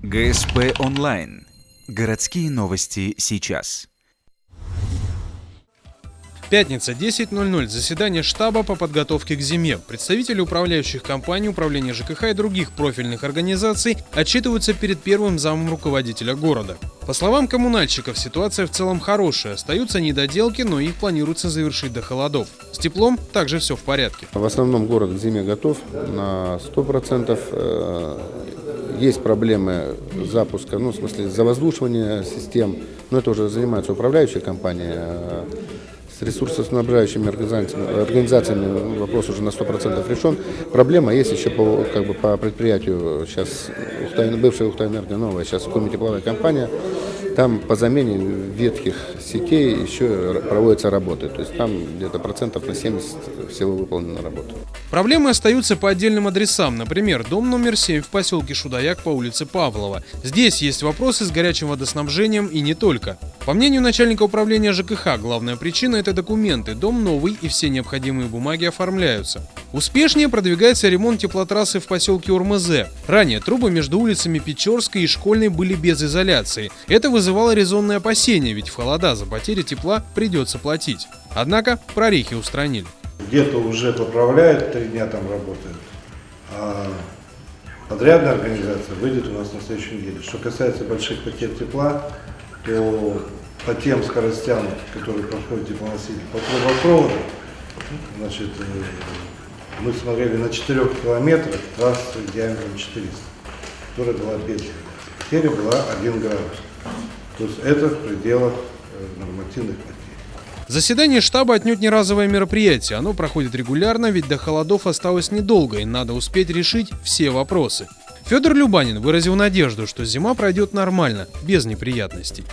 ГСП онлайн. Городские новости сейчас. Пятница, 10:00. Заседание штаба по подготовке к зиме. Представители управляющих компаний, управления ЖКХ и других профильных организаций отчитываются перед первым замом руководителя города. По словам коммунальщиков, ситуация в целом хорошая. Остаются недоделки, но их планируется завершить до холодов. С теплом также все в порядке. В основном город к зиме готов на 100%. Есть проблемы запуска, в смысле завоздушивания систем, но это уже занимаются управляющие компании. С ресурсоснабжающими организациями вопрос уже на 100% решен. Проблема есть еще по предприятию. Сейчас бывшая Ухта-Энерго, новая, сейчас тепловая компания. Там по замене ветхих сетей еще проводятся работы. То есть там где-то процентов на 70 всего выполнена работа. Проблемы остаются по отдельным адресам. Например, дом номер 7 в поселке Шудаяк по улице Павлова. Здесь есть вопросы с горячим водоснабжением и не только. По мнению начальника управления ЖКХ, главная причина – это документы. Дом новый и все необходимые бумаги оформляются. Успешнее продвигается ремонт теплотрассы в поселке Урмызе. Ранее трубы между улицами Печорской и Школьной были без изоляции. Это вызывало резонные опасения, ведь в холода за потери тепла придется платить. Однако прорехи устранили. Где-то уже поправляют, 3 дня там работают, а подрядная организация выйдет у нас на следующей неделе. Что касается больших потерь тепла, то по тем скоростям, которые проходит теплоноситель по трубопроводу, значит, мы смотрели на 4 километрах трассы диаметром 400, которая была без изоляции. Потеря была 1 градус. То есть это в пределах нормативных потерь. Заседание штаба отнюдь не разовое мероприятие. Оно проходит регулярно, ведь до холодов осталось недолго, и надо успеть решить все вопросы. Федор Любанин выразил надежду, что зима пройдет нормально, без неприятностей.